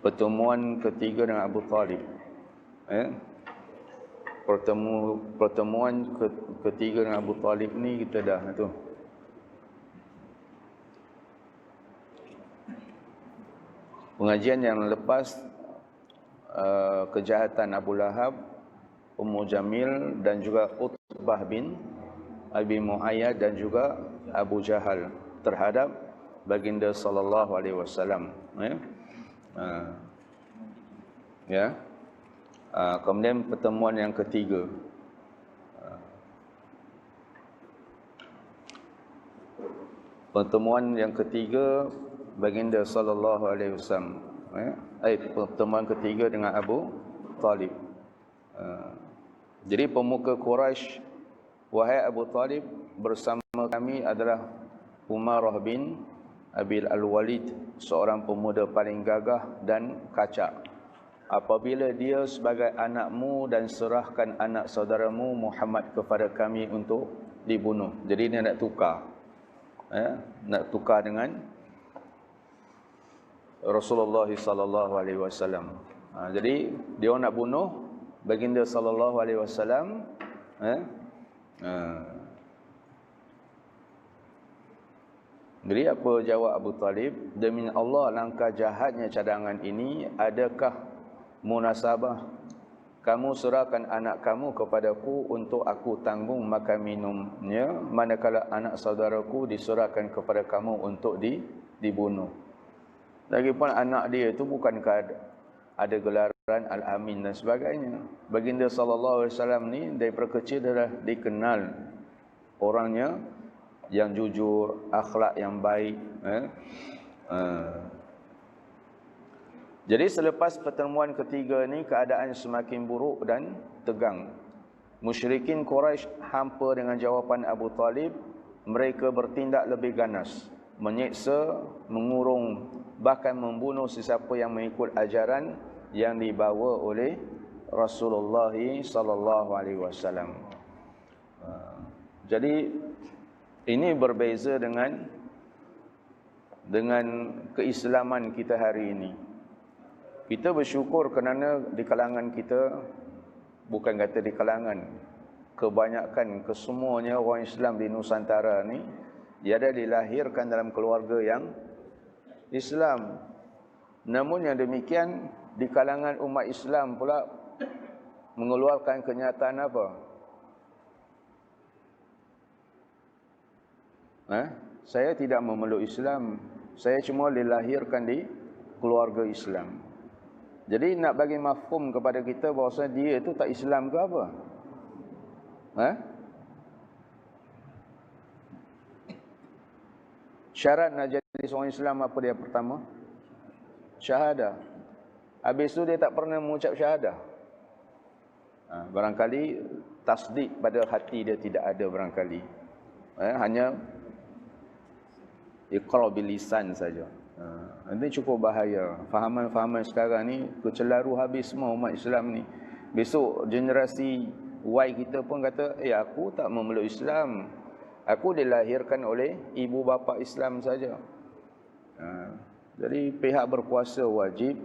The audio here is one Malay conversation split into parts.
pertemuan ketiga dengan Abu Talib. Pertemuan ketiga dengan Abu Talib ni kita dah tu. Pengajian yang lepas, kejahatan Abu Lahab, Ummu Jamil dan juga Utbah bin Abi Muayyad dan juga Abu Jahal terhadap baginda sallallahu alaihi wasallam. Kemudian pertemuan yang ketiga, baginda sallallahu alaihi wasallam, pertemuan ketiga dengan Abu Talib. Jadi pemuka Quraisy, wahai Abu Talib, bersama kami adalah Umarah bin Abil Al-Walid, seorang pemuda paling gagah dan kacak. Apabila dia sebagai anakmu dan serahkan anak saudaramu Muhammad kepada kami untuk dibunuh. Jadi dia nak tukar. Nak tukar dengan Rasulullah sallallahu alaihi wasallam. Jadi dia nak bunuh baginda sallallahu alaihi wasallam. Jadi apa jawab Abu Talib? Demi Allah, langkah jahatnya cadangan ini. Adakah munasabah kamu serahkan anak kamu kepadaku untuk aku tanggung makan minumnya, manakala anak saudaraku diserahkan kepada kamu untuk dibunuh. Lagipun anak dia itu bukankah ada gelaran Al-Amin dan sebagainya. Baginda sallallahu alaihi wasallam ni daripada kecil dah dikenal orangnya yang jujur, akhlak yang baik. Jadi selepas pertemuan ketiga ni, keadaan semakin buruk dan tegang. Musyrikin Quraisy hampa dengan jawapan Abu Talib. Mereka bertindak lebih ganas, menyiksa, mengurung, bahkan membunuh sesiapa yang mengikut ajaran yang dibawa oleh Rasulullah sallallahu alaihi wasallam. Jadi ini berbeza dengan keislaman kita hari ini. Kita bersyukur kerana di kalangan kita, bukan kata di kalangan, kebanyakan, kesemuanya orang Islam di Nusantara ni, dia ada dilahirkan dalam keluarga yang Islam. Namun yang demikian, di kalangan umat Islam pula mengeluarkan kenyataan apa? Saya tidak memeluk Islam, saya cuma dilahirkan di keluarga Islam. Jadi nak bagi mafhum kepada kita bahawa dia itu tak Islam ke apa? Syarat nak jadi seorang Islam apa dia pertama? Syahadah. Habis tu dia tak pernah mengucap syahadah. Barangkali tasdik pada hati dia tidak ada barangkali. Hanya iqrar bil lisan saja. Ini cukup bahaya. Fahaman-fahaman sekarang ni kecelaru habis semua umat Islam ni. Besok generasi Y kita pun kata, aku tak memeluk Islam. Aku dilahirkan oleh ibu bapa Islam saja. Jadi pihak berkuasa wajib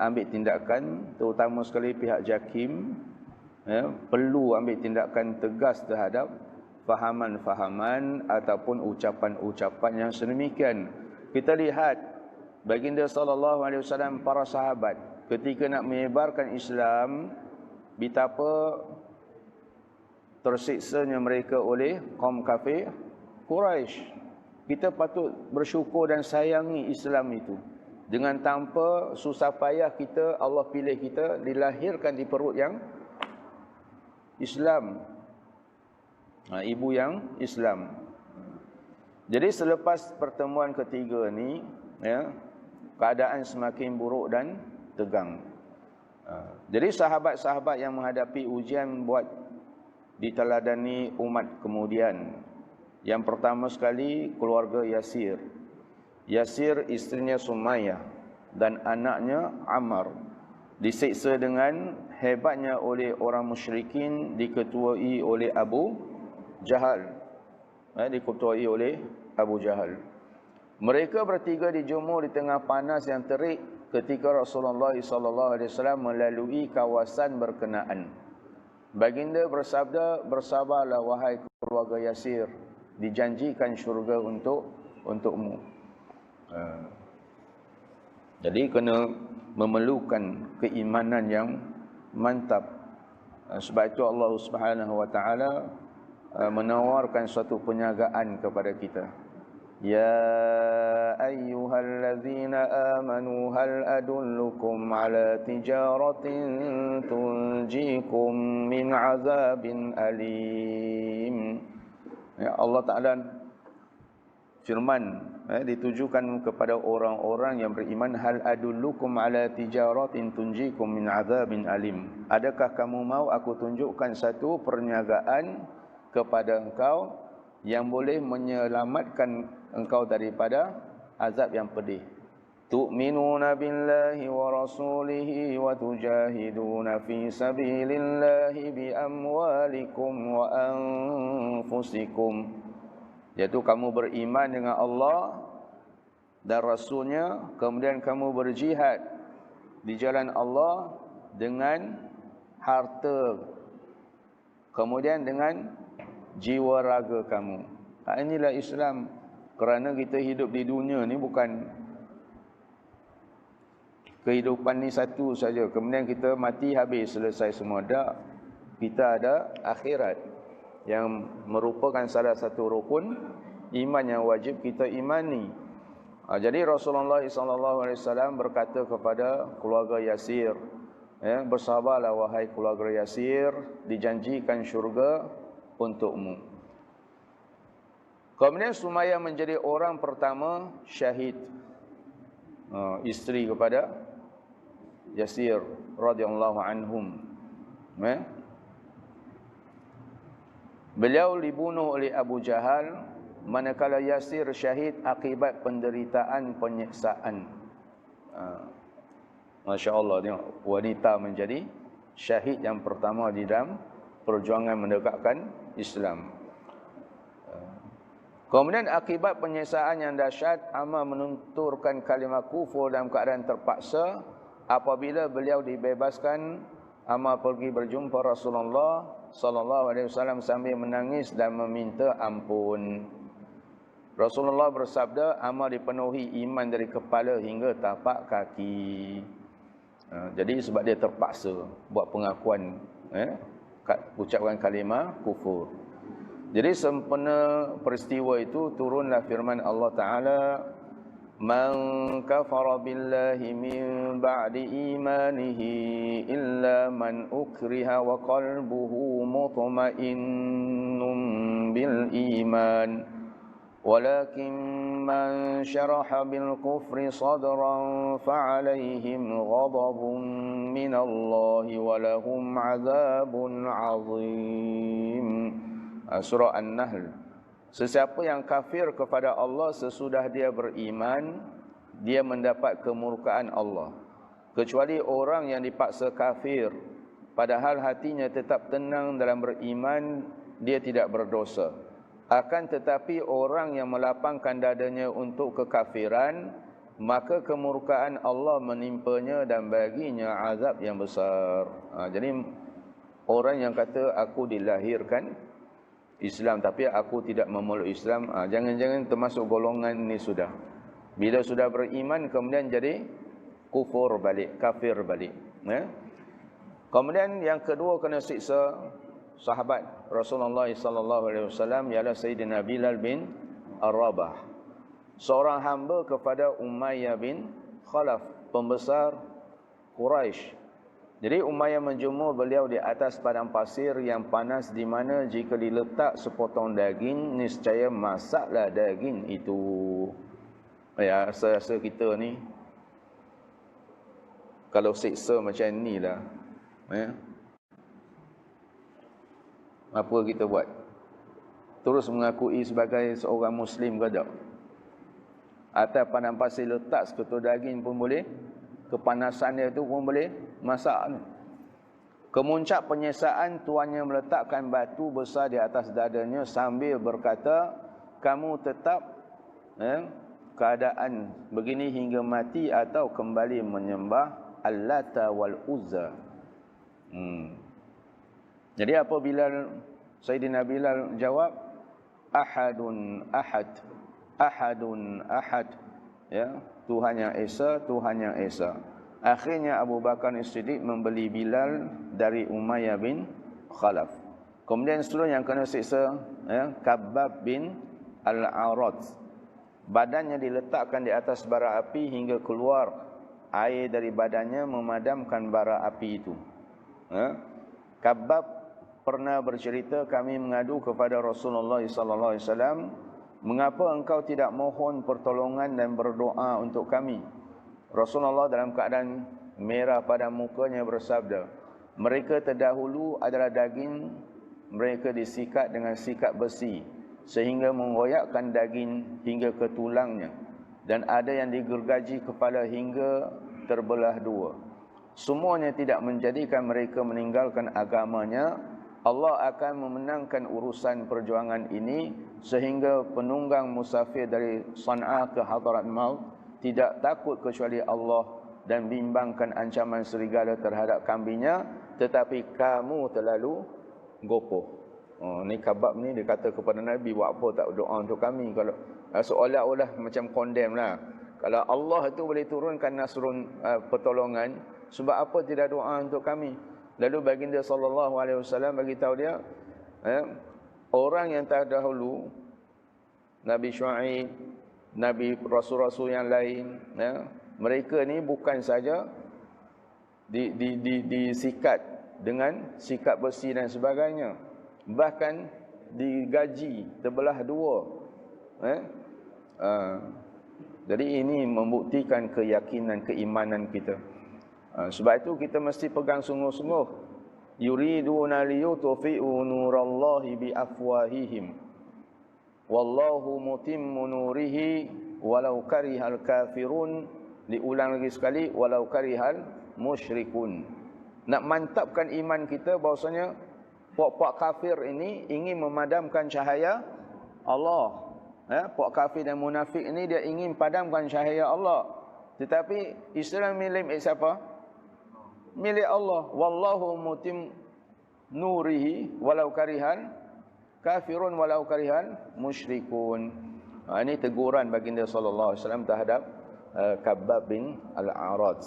ambil tindakan, terutama sekali pihak JAKIM, perlu ambil tindakan tegas terhadap fahaman-fahaman ataupun ucapan-ucapan yang sedemikian. Kita lihat baginda sallallahu alaihi wasallam, para sahabat ketika nak menyebarkan Islam, betapa tersiksanya mereka oleh kaum kafir Quraisy. Kita patut bersyukur dan sayangi Islam itu. Dengan tanpa susah payah kita, Allah pilih kita dilahirkan di perut yang Islam. Ibu yang Islam. Jadi selepas pertemuan ketiga ni, keadaan semakin buruk dan tegang. Jadi sahabat-sahabat yang menghadapi ujian buat diteladani umat kemudian. Yang pertama sekali keluarga Yasir. Yasir isterinya Sumayyah dan anaknya Ammar disiksa dengan hebatnya oleh orang musyrikin, diketuai oleh Abu Jahal. Diketuai oleh Abu Jahal. Mereka bertiga dijemur di tengah panas yang terik ketika Rasulullah SAW melalui kawasan berkenaan. Baginda bersabda, bersabarlah wahai keluarga Yasir, dijanjikan syurga untukmu. Jadi kena memerlukan keimanan yang mantap. Sebab itu Allah Subhanahu wa taala menawarkan suatu penjagaan kepada kita. Ya ayyuhallazina amanu hal adullukum ala tijaratin tunjikum min azabin alim. Ya, Allah Ta'ala firman ditujukan kepada orang-orang yang beriman, hal adullukum ala tijaratin tunjikum min azabin alim. Adakah kamu mau aku tunjukkan satu perniagaan kepada engkau yang boleh menyelamatkan engkau daripada azab yang pedih. Tu'minuna billahi wa rasulihi wa tujahiduna fi sabilillahi bi amwalikum wa anfusikum. Iaitu kamu beriman dengan Allah dan Rasulnya, kemudian kamu berjihad di jalan Allah dengan harta, kemudian dengan jiwa raga kamu. Inilah Islam. Kerana kita hidup di dunia ni bukan kehidupan ni satu saja, kemudian kita mati habis selesai semua. Tak. Kita ada akhirat yang merupakan salah satu rukun iman yang wajib kita imani. Jadi Rasulullah SAW berkata kepada keluarga Yasir, bersabarlah wahai keluarga Yasir, dijanjikan syurga untukmu. Kemudian Sumayyah menjadi orang pertama syahid, isteri kepada Yasir radhiyallahu anhum. Beliau dibunuh oleh Abu Jahal manakala Yasir syahid akibat penderitaan penyiksaan. Masya Allah, tengok, wanita menjadi syahid yang pertama di dalam perjuangan menegakkan Islam. Kemudian akibat penyiksaan yang dahsyat, Ammar menunturkan kalimah kufur dalam keadaan terpaksa. Apabila beliau dibebaskan, Ammar pergi berjumpa Rasulullah SAW sambil menangis dan meminta ampun. Rasulullah bersabda, Ammar dipenuhi iman dari kepala hingga tapak kaki. Jadi sebab dia terpaksa buat pengakuan, ucapkan kalimah kufur. Jadi sempena peristiwa itu turunlah firman Allah Ta'ala, Man kafara billahi min ba'di imanihi illa man ukriha wa qalbuhu mutmainnun bil iman walakin man syaraha bil kufri sadran fa'alaihim ghadabun minallahi walahum azabun azim. Surah An-Nahl. Sesiapa yang kafir kepada Allah sesudah dia beriman, dia mendapat kemurkaan Allah. Kecuali orang yang dipaksa kafir, padahal hatinya tetap tenang dalam beriman, dia tidak berdosa. Akan tetapi orang yang melapangkan dadanya untuk kekafiran, maka kemurkaan Allah menimpanya dan baginya azab yang besar. Jadi orang yang kata aku dilahirkan Islam tapi aku tidak memeluk Islam, jangan-jangan termasuk golongan ini sudah. Bila sudah beriman kemudian jadi kufur balik, kafir balik. Kemudian yang kedua kena siksa sahabat Rasulullah SAW ialah Sayyidina Bilal bin Ar-Rabah, seorang hamba kepada Umayyah bin Khalaf, pembesar Quraisy. Jadi Umayyah menjemur beliau di atas padang pasir yang panas, di mana jika diletak sepotong daging, niscaya masaklah daging itu. Ya, rasa-rasa kita ni kalau siksa macam ni lah, apa kita buat? Terus mengakui sebagai seorang Muslim ke tak? Atas padang pasir letak seketul daging pun boleh, kepanasan dia tu pun boleh masak. Kemuncak penyiksaan, tuannya meletakkan batu besar di atas dadanya sambil berkata, kamu tetap keadaan begini hingga mati atau kembali menyembah Al-Lata wal-Uzza. Jadi apabila Sayyidina Bilal jawab ahadun ahad, ahadun ahad, ya, Tuhan yang Esa, Tuhan yang Esa. Akhirnya Abu Bakar As-Siddiq membeli Bilal dari Umayyah bin Khalaf. Kemudian seluruh yang kena siksa, ya, Khabbab bin Al-Arat, badannya diletakkan di atas bara api hingga keluar air dari badannya memadamkan bara api itu. Khabbab pernah bercerita, kami mengadu kepada Rasulullah SAW, mengapa engkau tidak mohon pertolongan dan berdoa untuk kami? Rasulullah dalam keadaan merah pada mukanya bersabda, mereka terdahulu adalah daging, mereka disikat dengan sikat besi sehingga mengoyakkan daging hingga ke tulangnya, dan ada yang digergaji kepala hingga terbelah dua. Semuanya tidak menjadikan mereka meninggalkan agamanya. Allah akan memenangkan urusan perjuangan ini sehingga penunggang musafir dari San'a ke Hadrat Maut tidak takut kecuali Allah dan bimbangkan ancaman serigala terhadap kambingnya, tetapi kamu terlalu gopoh. Ni Khabbab ni dia kata kepada Nabi, buat apa tak doa untuk kami? Kalau seolah-olah macam condemn lah. Kalau Allah itu boleh turunkan nasrun, pertolongan, sebab apa tidak doa untuk kami? Lalu baginda SAW bagi tahu dia, orang yang terdahulu, Nabi Syuaib, Nabi Rasul-Rasul yang lain, mereka ni bukan saja disikat dengan sikat besi dan sebagainya, bahkan digaji terbelah dua. Jadi ini membuktikan keyakinan, keimanan kita. Sebab itu kita mesti pegang sungguh-sungguh. Yuriduna liyutfi'u nurallahi biafwahihim wallahu mutimmu nurihi walau karihal kafirun. Diulang lagi sekali, walau karihal musyrikun. Nak mantapkan iman kita bahwasanya puak-puak kafir ini ingin memadamkan cahaya Allah. Puak kafir dan munafik ini dia ingin padamkan cahaya Allah. Tetapi Islam milik siapa? Milik Allah. Wallahu mutim nurihi walau karihal kafirun walau karihal musyrikun. Ini teguran baginda sallallahu alaihi wasallam terhadap Khabbab bin Al-Arat.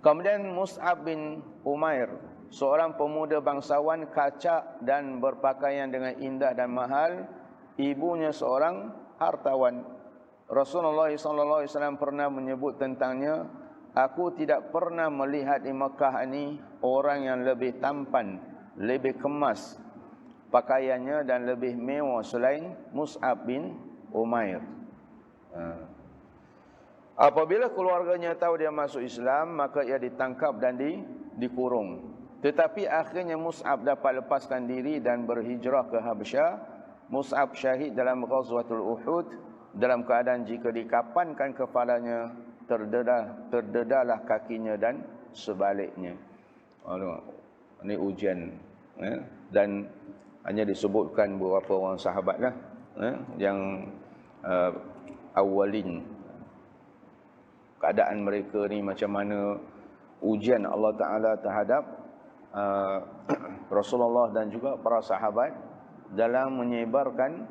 Kemudian Mus'ab bin Umair, seorang pemuda bangsawan, kacak dan berpakaian dengan indah dan mahal. Ibunya seorang hartawan. Rasulullah SAW pernah menyebut tentangnya, aku tidak pernah melihat di Mekah ini orang yang lebih tampan, lebih kemas pakaiannya dan lebih mewah selain Mus'ab bin Umair. Apabila keluarganya tahu dia masuk Islam, maka ia ditangkap dan dikurung. Tetapi akhirnya Mus'ab dapat lepaskan diri dan berhijrah ke Habasyah. Mus'ab syahid dalam Ghazwatul Uhud dalam keadaan jika dikapankan kepalanya terdedahlah kakinya dan sebaliknya. Ini ujian, dan hanya disebutkan beberapa orang sahabat lah, yang awalin keadaan mereka ni macam mana ujian Allah Ta'ala terhadap Rasulullah dan juga para sahabat dalam menyebarkan